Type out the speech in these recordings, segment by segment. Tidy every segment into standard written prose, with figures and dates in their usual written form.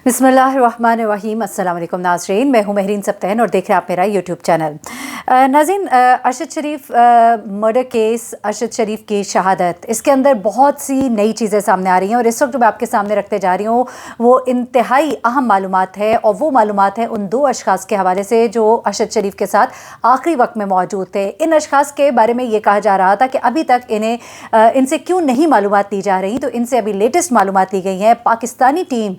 बिस्मिल्लाहिर्रहमानिर्रहीम। अस्सलाम वालेकुम नाज़रीन, मैं हूँ महरीन सब्तैन और देख रहे हैं आप मेरा यूट्यूब चैनल। नाज़रीन, अरशद शरीफ मर्डर केस, अरशद शरीफ की शहादत, इसके अंदर बहुत सी नई चीज़ें सामने आ रही हैं और इस वक्त जो मैं आपके सामने रखते जा रही हूँ वो इंतहाई अहम मालूमात है और वो मालूमात है उन दो अशखास के हवाले से जो अरशद शरीफ के साथ आखिरी वक्त में मौजूद थे। इन अशखास के बारे में ये कहा जा रहा था कि अभी तक इनसे क्यों नहीं मालूमात दी जा रही, तो इनसे अभी लेटेस्ट मालूमात दी गई हैं। पाकिस्तानी टीम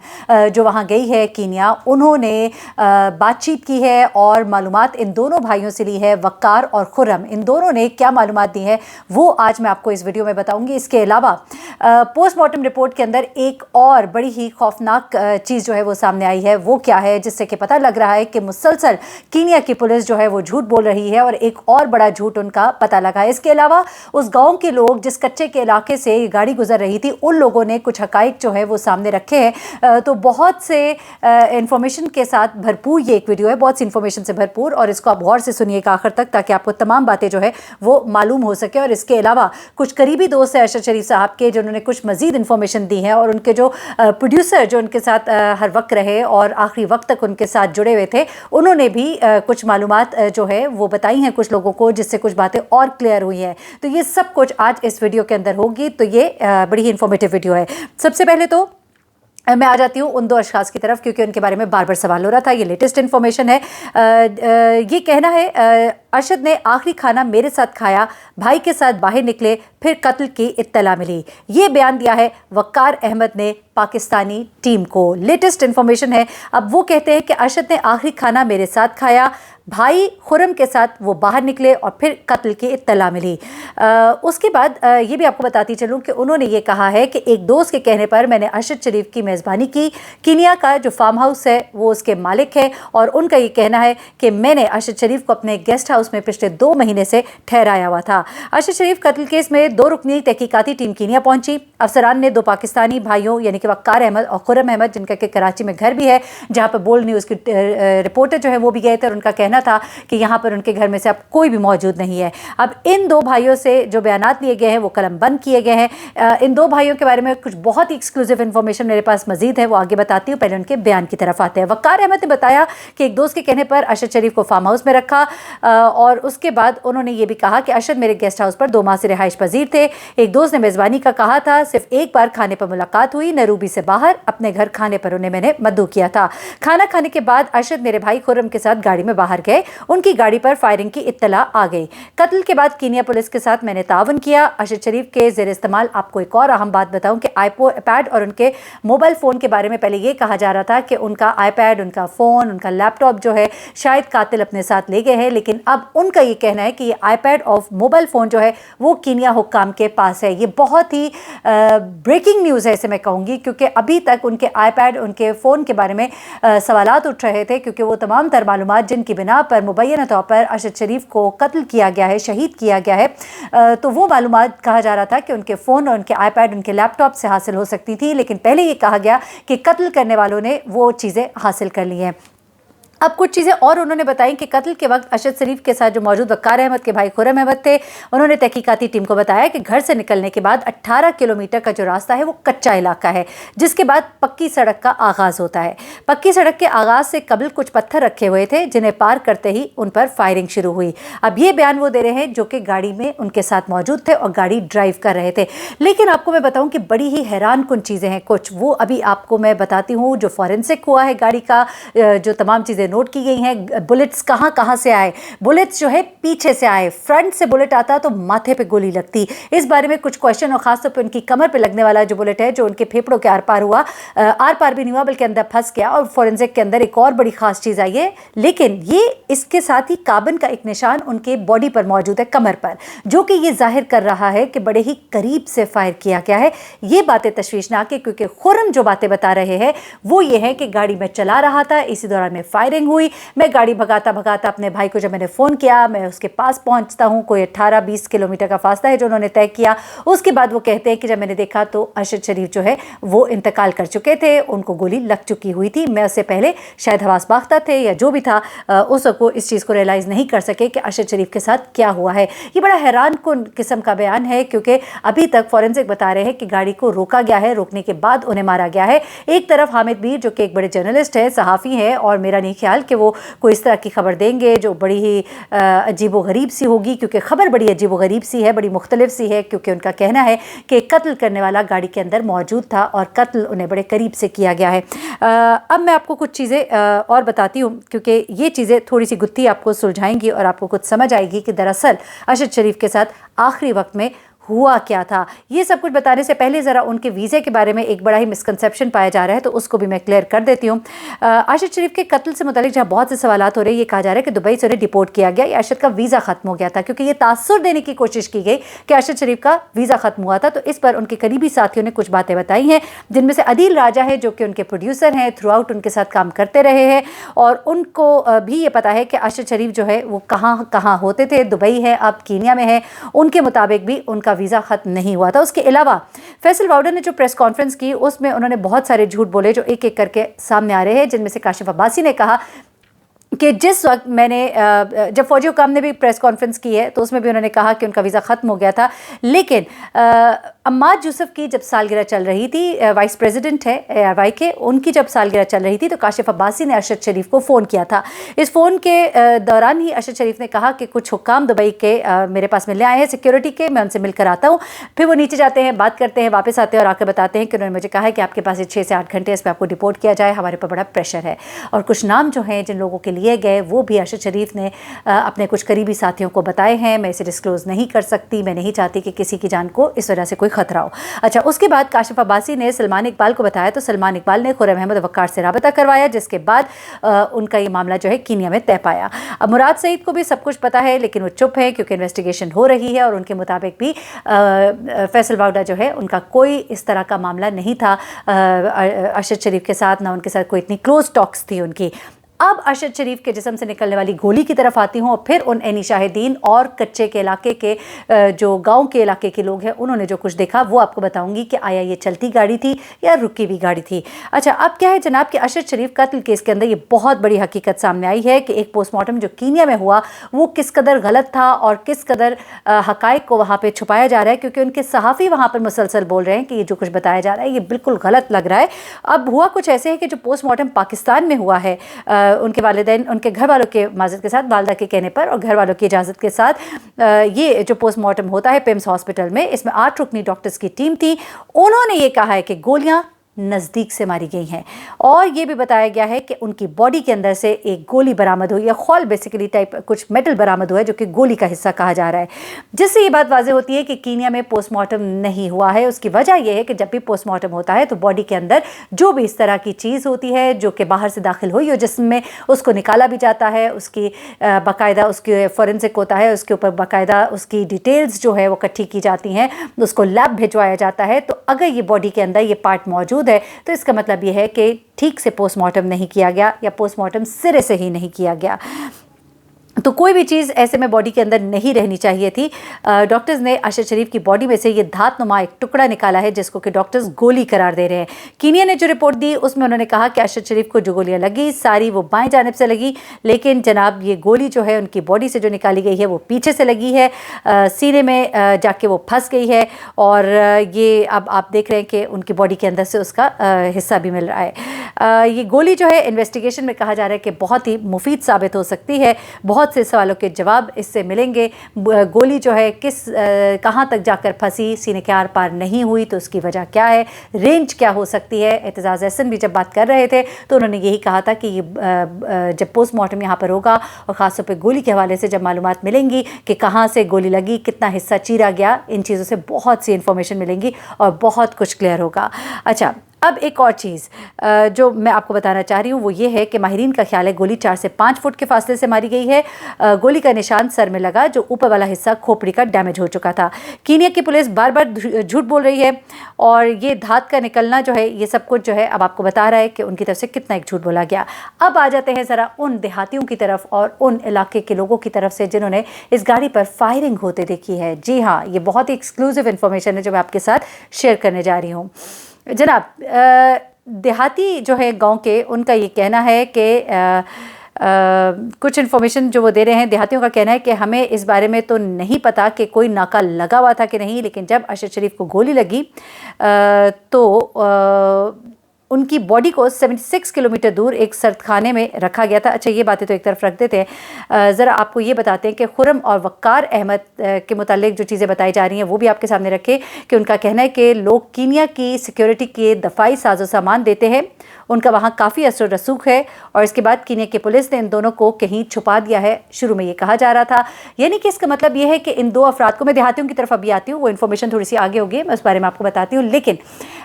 जो वहाँ गई है कीनिया, उन्होंने बातचीत की है और मालूमात इन दोनों भाइयों से ली है। वक्कार और खुर्रम, इन दोनों ने क्या मालूमात दी है वो आज मैं आपको इस वीडियो में बताऊंगी। इसके अलावा पोस्टमार्टम रिपोर्ट के अंदर एक और बड़ी ही खौफनाक चीज़ जो है वो सामने आई है। वो क्या है, जिससे कि पता लग रहा है कि मुसलसल कीनिया की पुलिस जो है वो झूठ बोल रही है और एक और बड़ा झूठ उनका पता लगा है। इसके अलावा उस गाँव के लोग, जिस कच्चे के इलाके से गाड़ी गुजर रही थी, उन लोगों ने कुछ हकाइक जो है वो सामने रखे हैं। तो बहुत से इंफॉर्मेशन के साथ भरपूर ये एक वीडियो है, बहुत सी इंफॉर्मेशन से भरपूर, और इसको आप गौर से सुनिएगा आखिर तक ताकि आपको तमाम बातें जो है वो मालूम हो सके। और इसके अलावा कुछ करीबी दोस्त हैं अरशद शरीफ साहब के, जिन्होंने कुछ मज़ीद इंफॉर्मेशन दी है, और उनके जो प्रोड्यूसर जो उनके साथ हर वक्त रहे और आखिरी वक्त तक उनके साथ जुड़े हुए थे, उन्होंने भी कुछ मालूमात जो है वो बताई हैं कुछ लोगों को, जिससे कुछ बातें और क्लियर हुई हैं। तो ये सब कुछ आज इस वीडियो के अंदर होगी। तो ये बड़ी ही इंफॉर्मेटिव वीडियो है। सबसे पहले तो मैं आ जाती हूँ उन दो अशखास की तरफ, क्योंकि उनके बारे में बार बार सवाल हो रहा था। ये लेटेस्ट इन्फॉर्मेशन है। ये कहना है, अरशद ने आखिरी खाना मेरे साथ खाया, भाई के साथ बाहर निकले, फिर कत्ल की इत्तला मिली। ये बयान दिया है वक्कार अहमद ने पाकिस्तानी टीम को। लेटेस्ट इन्फॉर्मेशन है। अब वो कहते हैं कि अरशद ने आखिरी खाना मेरे साथ खाया, भाई खुर्रम के साथ वो बाहर निकले और फिर कत्ल की इत्तला मिली। उसके बाद ये भी आपको बताती चलूँ कि उन्होंने ये कहा है कि एक दोस्त के कहने पर मैंने अरशद शरीफ की मेज़बानी की। कीनिया का जो फार्म हाउस है वो उसके मालिक है और उनका ये कहना है कि मैंने अरशद शरीफ को अपने गेस्ट हाउस में पिछले 2 महीने से ठहराया हुआ था। अरशद शरीफ कत्ल केस में 2 रुकनी तहकीकाती टीम कीनिया पहुंची। अफसरान ने 2 पाकिस्तानी भाइयों यानी कि वक्कार अहमद और खुर्रम अहमद, जिनका कि कराची में घर भी है, जहाँ पर बोल्ड न्यूज़ की रिपोर्टर जो है वो भी गए थे और उनका कहना था कि यहाँ पर उनके घर में से अब कोई भी मौजूद नहीं है। अब इन 2 भाइयों से जो बयानात लिए गए हैं वो कलम बंद किए गए हैं। इन 2 भाइयों के बारे में कुछ बहुत ही एक्सक्लूसिव इन्फॉर्मेशन मेरे पास मजीद है, वो आगे बताती हूँ। पहले उनके बयान की तरफ आते हैं। वक्कार अहमद ने बताया कि एक दोस्त के कहने पर अरशद शरीफ को फार्म हाउस में रखा और उसके बाद उन्होंने ये भी कहा कि अरशद मेरे गेस्ट हाउस पर 2 माह से रिहाइश पजीर थे। एक दोस्त ने मेज़बानी का कहा था, सिर्फ एक बार खाने पर मुलाकात हुई, नरूबी से बाहर अपने घर खाने पर उन्हें मैंने मद्दू किया था। खाना खाने के बाद अरशद मेरे भाई खुर्रम के साथ गाड़ी में बाहर गए, उनकी गाड़ी पर फायरिंग की इत्तला आ गई। कत्ल के बाद कीनिया पुलिस के साथ मैंने तावन किया। अरशद शरीफ के ज़ेर इस्तेमाल आपको एक और अहम बात बताऊं कि आईपैड और उनके मोबाइल फ़ोन के बारे में पहले ये कहा जा रहा था कि उनका आईपैड, उनका फ़ोन, उनका लैपटॉप जो है शायद कातिल अपने साथ ले गए हैं, लेकिन अब उनका ये कहना है कि ये आईपैड और मोबाइल फ़ोन जो है वो कीनिया हुक्काम के पास है। ये बहुत ही ब्रेकिंग न्यूज़ है इसे मैं कहूँगी, क्योंकि अभी तक उनके आईपैड, उनके फ़ोन के बारे में सवालात उठ रहे थे, क्योंकि वो तमाम तर मालूमात जिनकी बिना पर मुबैना तौर पर अरशद शरीफ को कत्ल किया गया है, शहीद किया गया है, तो वो मालूमात कहा जा रहा था कि उनके फ़ोन और उनके आईपैड, उनके लैपटॉप से हासिल हो सकती थी, लेकिन पहले ये कहा गया कि कत्ल करने वालों ने वो चीज़ें हासिल कर ली हैं। अब कुछ चीज़ें और उन्होंने बताई कि कत्ल के वक्त अरशद शरीफ के साथ जो मौजूद वक्कार अहमद के भाई खुर्रम अहमद थे, उन्होंने तहकीकाती टीम को बताया कि घर से निकलने के बाद 18 किलोमीटर का जो रास्ता है वो कच्चा इलाका है, जिसके बाद पक्की सड़क का आगाज़ होता है। पक्की सड़क के आगाज़ से कबल कुछ पत्थर रखे हुए थे, जिन्हें पार करते ही उन पर फायरिंग शुरू हुई। अब ये बयान वो दे रहे हैं जो कि गाड़ी में उनके साथ मौजूद थे और गाड़ी ड्राइव कर रहे थे। लेकिन आपको मैं बताऊँ कि बड़ी ही हैरान कुन चीज़ें हैं कुछ, वो अभी आपको मैं बताती हूँ। जो फॉरेंसिक हुआ है गाड़ी का, जो तमाम चीज़ें नोट की गई हैं, बुलेट्स कहाँ से आए, बुलेट्स जो है पीछे से आए, फ्रंट से बुलेट आता तो माथे पे गोली लगती। इस बारे में कुछ क्वेश्चन, और खासतौर पे उनकी कमर पे लगने वाला जो बुलेट है जो उनके फेफड़ों के आर पार हुआ, आर पार भी नहीं हुआ बल्कि अंदर फंस गया। और फॉरेंसिक के अंदर एक और बड़ी खास चीज़ आई है, लेकिन ये इसके साथ ही कार्बन का एक निशान उनके बॉडी पर मौजूद है, कमर पर, जो कि ये जाहिर कर रहा है कि बड़े ही करीब से फायर किया गया है। ये बातें तशवीशनाक है, क्योंकि खुर्रम जो बातें बता रहे हैं वो ये है कि गाड़ी में चला रहा था, इसी दौरान में फायरिंग फायरिंग हुई। मैं गाड़ी भगाता भगाता अपने भाई को जब मैंने फ़ोन किया, मैं उसके पास पहुंचता हूं, कोई 18-20 किलोमीटर का फासला है जो उन्होंने तय किया। उसके बाद वो कहते हैं कि जब मैंने देखा तो अरशद शरीफ जो है वो इंतकाल कर चुके थे, उनको गोली लग चुकी हुई थी। मैं उससे पहले शायद हवास बाख्ता थे या जो भी था, उस वक्त वो इस चीज़ को रियलाइज़ नहीं कर सके कि अरशद शरीफ के साथ क्या हुआ है। ये बड़ा हैरान कुन किस्म का बयान है, क्योंकि अभी तक फॉरेंसिक बता रहे हैं कि गाड़ी को रोका गया है, रोकने के बाद उन्हें मारा गया है। एक तरफ हामिद मीर जो कि एक बड़े जर्नलिस्ट है, सहाफ़ी हैं, और मेरा नहीं ख्याल कि वो कोई इस तरह की खबर देंगे जो बड़ी ही अजीब व गरीब सी होगी, क्योंकि खबर बड़ी अजीब व गरीब सी है, बड़ी मुख्तलिफ सी है, क्योंकि उनका कहना है कि कत्ल करने वाला गाड़ी के अंदर मौजूद था और कत्ल उन्हें बड़े करीब से किया गया है। अब मैं आपको कुछ चीज़ें और बताती हूँ, क्योंकि ये चीज़ें थोड़ी सी गुत्थी आपको सुलझाएंगी और आपको कुछ समझ आएगी कि दरअसल अरशद शरीफ के साथ आखिरी वक्त में हुआ क्या था। ये सब कुछ बताने से पहले ज़रा उनके वीज़े के बारे में एक बड़ा ही मिसकंसेप्शन पाया जा रहा है, तो उसको भी मैं क्लियर कर देती हूँ। अरशद शरीफ के कत्ल से मुतालिक जहाँ बहुत से सवालात हो रहे हैं, ये कहा जा रहा है कि दुबई से उन्हें डिपोर्ट किया गया या अरशद का वीज़ा ख़त्म हो गया था, क्योंकि ये तासुर देने की कोशिश की गई कि अरशद शरीफ का वीज़ा ख़त्म हुआ था। तो इस पर उनके करीबी साथियों ने कुछ बातें बताई हैं, जिनमें से अदील राजा है जो कि उनके प्रोड्यूसर हैं, थ्रू आउट उनके साथ काम करते रहे हैं, और उनको भी ये पता है कि अरशद शरीफ जो है वो कहाँ कहाँ होते थे। दुबई है, अब कीनिया में है। उनके मुताबिक भी उनका वीज़ा ख़त्म नहीं हुआ था। उसके अलावा फैसल वाउडर ने जो प्रेस कॉन्फ्रेंस की, उसमें उन्होंने बहुत सारे झूठ बोले जो एक एक करके सामने आ रहे हैं, जिनमें से काशिफ अब्बासी ने कहा कि जिस वक्त मैंने जब फौजी हुकाम ने भी प्रेस कॉन्फ्रेंस की है तो उसमें भी उन्होंने कहा कि उनका वीज़ा ख़त्म हो गया था, लेकिन अम्माद यूसुफ की जब सालगिरह चल रही थी, वाइस प्रेसिडेंट है ARY के, उनकी जब सालगिरह चल रही थी तो काशिफ अब्बासी ने अरशद शरीफ को फ़ोन किया था। इस फ़ोन के दौरान ही अरशद शरीफ ने कहा कि कुछ हुकाम दुबई के मेरे पास मिलने आए हैं सिक्योरिटी के, मैं उनसे मिलकर आता हूँ। फिर वो नीचे जाते हैं, बात करते हैं, वापस आते हैं और आकर बताते हैं कि उन्होंने मुझे कहा है कि आपके पास ये 6 से 8 घंटे इस पर आपको डिपोर्ट किया जाए, हमारे पर बड़ा प्रेशर है। और कुछ नाम जो हैं जिन लोगों के लिए गए वो भी अरशद शरीफ ने अपने कुछ करीबी साथियों को बताए हैं। मैं इसे डिस्क्लोज़ नहीं कर सकती, मैं नहीं चाहती कि किसी की जान को इस वजह से कोई ख़तरा हो। अच्छा, उसके बाद काशिफ अब्बासी ने सलमान इकबाल को बताया, तो सलमान इकबाल ने खुर्रम अहमद वक़ार से राबता करवाया, जिसके बाद उनका ये मामला जो है कीनिया में तय पाया। अब मुराद सईद को भी सब कुछ पता है, लेकिन वो चुप है क्योंकि इन्वेस्टिगेशन हो रही है, और उनके मुताबिक भी फैसल वाउडा जो है उनका कोई इस तरह का मामला नहीं था अरशद शरीफ के साथ, ना उनके साथ कोई इतनी क्लोज टॉक्स थी उनकी। अब अरशद शरीफ के जिस्म से निकलने वाली गोली की तरफ आती हूँ, और फिर उन एनी शाहिदीन और कच्चे के इलाके के जो गांव के इलाके के लोग हैं उन्होंने जो कुछ देखा वो आपको बताऊंगी कि आया ये चलती गाड़ी थी या रुकी हुई गाड़ी थी। अच्छा, अब क्या है जनाब कि अरशद शरीफ कत्ल केस के अंदर ये बहुत बड़ी हकीकत सामने आई है कि एक पोस्टमार्टम जो कीनिया में हुआ वो किस कदर गलत था और किस कदर हकायक को वहाँ पर छुपाया जा रहा है, क्योंकि उनके सहाफ़ी वहाँ पर मुसलसल बोल रहे हैं कि ये जो कुछ बताया जा रहा है ये बिल्कुल गलत लग रहा है। अब हुआ कुछ ऐसे है कि जो पोस्टमार्टम पाकिस्तान में हुआ है, उनके वालिदैन उनके घर वालों के माज़रत के साथ, वालदा के कहने पर और घर वालों की इजाज़त के साथ, ये जो पोस्टमार्टम होता है पिम्स हॉस्पिटल में, इसमें 8 रुकनी डॉक्टर्स की टीम थी। उन्होंने ये कहा है कि गोलियां नज़दीक से मारी गई हैं, और ये भी बताया गया है कि उनकी बॉडी के अंदर से एक गोली बरामद हुई, या खौल बेसिकली टाइप कुछ मेटल बरामद हुआ है जो कि गोली का हिस्सा कहा जा रहा है, जिससे ये बात वाज़ेह होती है कि कीनिया में पोस्टमार्टम नहीं हुआ है। उसकी वजह यह है कि जब भी पोस्टमार्टम होता है तो बॉडी के अंदर जो भी इस तरह की चीज़ होती है जो कि बाहर से दाखिल हुई हो जिस्म में, उसको निकाला भी जाता है, उसकी बाकायदा उसके फॉरेंसिक होता है, उसके ऊपर बाकायदा उसकी डिटेल्स जो है वो इकट्ठी की जाती हैं, उसको लैब भिजवाया जाता है। तो अगर ये बॉडी के अंदर ये पार्ट मौजूद है तो इसका मतलब यह है कि ठीक से पोस्टमार्टम नहीं किया गया या पोस्टमार्टम सिरे से ही नहीं किया गया। तो कोई भी चीज़ ऐसे में बॉडी के अंदर नहीं रहनी चाहिए थी। डॉक्टर्स ने अरशद शरीफ की बॉडी में से ये धातनुमा एक टुकड़ा निकाला है जिसको कि डॉक्टर्स गोली करार दे रहे हैं। कीनिया ने जो रिपोर्ट दी उसमें उन्होंने कहा कि अरशद शरीफ को जो गोलियां लगी सारी वो बाएं जानिब से लगी, लेकिन जनाब ये गोली जो है उनकी बॉडी से जो निकाली गई है वो पीछे से लगी है, सीने में जाके वो फंस गई है, और ये अब आप देख रहे हैं कि उनकी बॉडी के अंदर से उसका हिस्सा भी मिल रहा है। ये गोली जो है इन्वेस्टिगेशन में कहा जा रहा है कि बहुत ही मुफीद साबित हो सकती है, बहुत से सवालों के जवाब इससे मिलेंगे। गोली जो है कहाँ तक जाकर फंसी, सीने के आर पार नहीं हुई तो उसकी वजह क्या है, रेंज क्या हो सकती है। एतजाज़ एहसन भी जब बात कर रहे थे तो उन्होंने यही कहा था कि ये जब पोस्टमार्टम यहाँ पर होगा और ख़ासतौर पर गोली के हवाले से जब मालूमात मिलेंगी कि कहाँ से गोली लगी, कितना हिस्सा चीरा गया, इन चीज़ों से बहुत सी इन्फॉर्मेशन मिलेंगी और बहुत कुछ क्लियर होगा। अच्छा, اب ایک اور چیز جو میں آپ کو بتانا چاہ رہی ہوں وہ یہ ہے کہ ماہرین کا خیال ہے گولی 4 سے 5 فٹ کے فاصلے سے ماری گئی ہے. گولی کا نشان سر میں لگا جو اوپر والا حصہ کھوپڑی کا ڈیمیج ہو چکا تھا. کینیا کی پولیس بار بار جھوٹ بول رہی ہے اور یہ دھات کا نکلنا جو ہے یہ سب کچھ جو ہے اب آپ کو بتا رہا ہے کہ ان کی طرف سے کتنا ایک جھوٹ بولا گیا. اب آ جاتے ہیں ذرا ان دیہاتیوں کی طرف اور ان علاقے کے لوگوں کی طرف سے جنہوں نے اس گاڑی پر فائرنگ ہوتے دیکھی ہے. جی ہاں، یہ بہت ہی ایکسکلوزیو انفارمیشن ہے جو میں آپ کے ساتھ شیئر کرنے جا رہی ہوں. جناب، دیہاتی جو ہے گاؤں کے، ان کا یہ کہنا ہے کہ کچھ انفارمیشن جو وہ دے رہے ہیں، دیہاتیوں کا کہنا ہے کہ ہمیں اس بارے میں تو نہیں پتا کہ کوئی ناکہ لگا ہوا تھا کہ نہیں، لیکن جب ارشد شریف کو گولی لگی تو ان کی باڈی کو 76 کلومیٹر دور ایک سرد خانے میں رکھا گیا تھا. اچھا، یہ باتیں تو ایک طرف رکھ دیتے ہیں، ذرا آپ کو یہ بتاتے ہیں کہ خرم اور وقار احمد کے متعلق جو چیزیں بتائی جا رہی ہیں وہ بھی آپ کے سامنے رکھے کہ ان کا کہنا ہے کہ لوگ کینیا کی سیکیورٹی کے دفاعی ساز و سامان دیتے ہیں، ان کا وہاں کافی اثر و رسوخ ہے، اور اس کے بعد کینیا کی پولیس نے ان دونوں کو کہیں چھپا دیا ہے. شروع میں یہ کہا جا رہا تھا، یعنی کہ اس کا مطلب یہ ہے کہ ان دو افراد کو، میں دیہاتیوں کی طرف ابھی آتی ہوں، وہ انفارمیشن تھوڑی سی آگے ہوگی، میں اس بارے میں آپ کو بتاتی ہوں، لیکن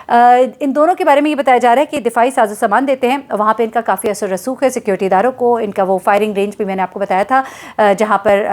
ان دونوں کے بارے میں یہ بتایا جا رہا ہے کہ دفاعی ساز و سامان دیتے ہیں، وہاں پہ ان کا کافی اثر رسوخ ہے سیکیورٹی اداروں کو. ان کا وہ فائرنگ رینج بھی میں نے آپ کو بتایا تھا جہاں پر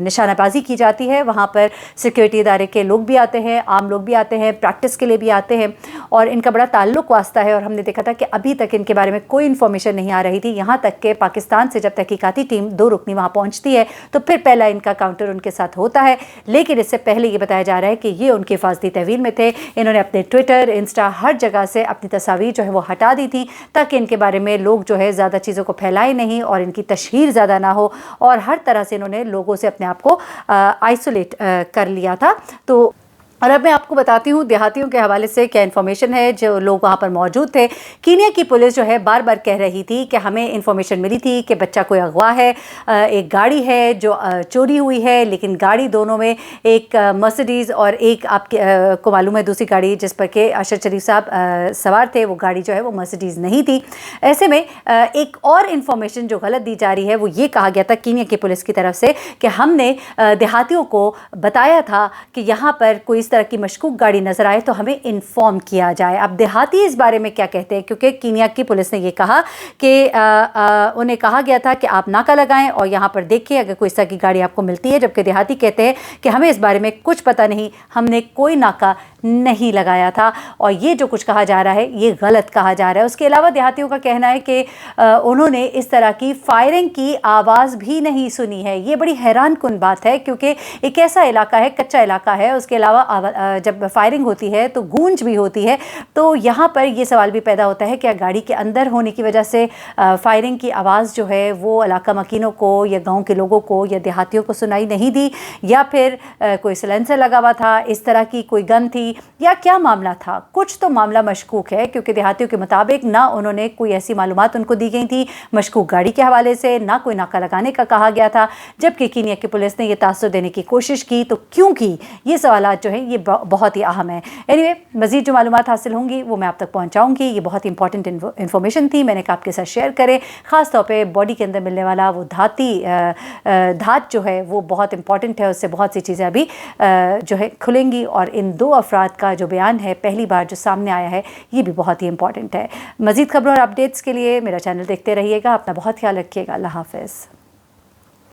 نشانہ بازی کی جاتی ہے، وہاں پر سیکیورٹی ادارے کے لوگ بھی آتے ہیں، عام لوگ بھی آتے ہیں، پریکٹس کے لیے بھی آتے ہیں، اور ان کا بڑا تعلق واسطہ ہے. اور ہم نے دیکھا تھا کہ ابھی تک ان کے بارے میں کوئی انفارمیشن نہیں آ رہی تھی، یہاں تک کہ پاکستان سے جب تحقیقاتی ٹیم 2 رکنی وہاں پہنچتی ہے تو پھر پہلا ان کا کاؤنٹر ان کے ساتھ ہوتا ہے. لیکن اس سے پہلے یہ بتایا جا رہا ہے کہ یہ ان کی حفاظتی تحویل میں تھے. انہوں نے اپنے ٹویٹر، انسٹا، ہر جگہ سے اپنی تصاویر جو ہے وہ ہٹا دی تھیں تاکہ ان کے بارے میں لوگ جو ہے زیادہ چیزوں کو پھیلائے نہیں اور ان کی تشہیر زیادہ نہ ہو، اور ہر طرح سے انہوں نے لوگوں سے اپنے آپ کو آئسولیٹ کر لیا تھا. تو اور اب میں آپ کو بتاتی ہوں دیہاتیوں کے حوالے سے کیا انفارمیشن ہے. جو لوگ وہاں پر موجود تھے، کینیا کی پولیس جو ہے بار بار کہہ رہی تھی کہ ہمیں انفارمیشن ملی تھی کہ بچہ کوئی اغوا ہے، ایک گاڑی ہے جو چوری ہوئی ہے، لیکن گاڑی دونوں میں ایک مرسیڈیز اور ایک آپ کو معلوم ہے دوسری گاڑی جس پر کہ ارشد شریف صاحب سوار تھے، وہ گاڑی جو ہے وہ مرسیڈیز نہیں تھی. ایسے میں ایک اور انفارمیشن جو غلط دی جا رہی ہے وہ یہ کہا گیا تھا کینیا کی پولیس کی طرف سے کہ ہم نے دیہاتیوں کو بتایا تھا کہ یہاں پر کوئی اس طرح کی مشکوک گاڑی نظر آئے تو ہمیں انفارم کیا جائے. اب دیہاتی اس بارے میں کیا کہتے ہیں، کیونکہ کینیا کی پولیس نے یہ کہا کہ انہیں کہا گیا تھا کہ آپ ناکہ لگائیں اور یہاں پر دیکھیں اگر کوئی اس طرح کی گاڑی آپ کو ملتی ہے، جبکہ دیہاتی کہتے ہیں کہ ہمیں اس بارے میں کچھ پتہ نہیں، ہم نے کوئی ناکہ نہیں لگایا تھا. اور یہ جو کچھ کہا جا رہا ہے یہ غلط کہا جا رہا ہے. اس کے علاوہ دیہاتیوں کا کہنا ہے کہ انہوں نے اس طرح کی فائرنگ کی آواز بھی نہیں سنی ہے. یہ بڑی حیران کن بات ہے کیونکہ ایک ایسا علاقہ ہے، کچا علاقہ ہے، اس کے علاوہ جب فائرنگ ہوتی ہے تو گونج بھی ہوتی ہے. تو یہاں پر یہ سوال بھی پیدا ہوتا ہے کہ گاڑی کے اندر ہونے کی وجہ سے فائرنگ کی آواز جو ہے وہ علاقہ مکینوں کو یا گاؤں کے لوگوں کو یا دیہاتیوں کو سنائی نہیں دی، یا پھر کوئی سلنسر لگا ہوا تھا، اس طرح کی کوئی گن تھی، یا کیا معاملہ تھا. کچھ تو معاملہ مشکوک ہے کیونکہ دیہاتیوں کے مطابق نہ انہوں نے کوئی ایسی معلومات ان کو دی گئی تھی مشکوک گاڑی کے حوالے سے، نہ کوئی ناکہ لگانے کا کہا گیا تھا، جبکہ کینیا کی پولیس نے یہ تاثر دینے کی کوشش کی. تو کیوں کی؟ یہ سوالات جو ہیں یہ بہت ہی اہم ہیں. اینیوے، مزید جو معلومات حاصل ہوں گی وہ میں آپ تک پہنچاؤں گی. یہ بہت امپورٹنٹ انفارمیشن تھی، میں نے کہا آپ کے ساتھ شیئر کرے. خاص طور پہ باڈی کے اندر ملنے والا وہ دھات جو ہے وہ بہت امپورٹنٹ ہے، اس سے بہت سی چیزیں ابھی جو ہے کھلیں گی. اور ان 2 افراد کا جو بیان ہے پہلی بار جو سامنے آیا ہے یہ بھی بہت ہی امپورٹنٹ ہے. مزید خبروں اور اپڈیٹس کے لیے میرا چینل دیکھتے رہیے گا. اپنا بہت خیال رکھیے گا. اللہ حافظ.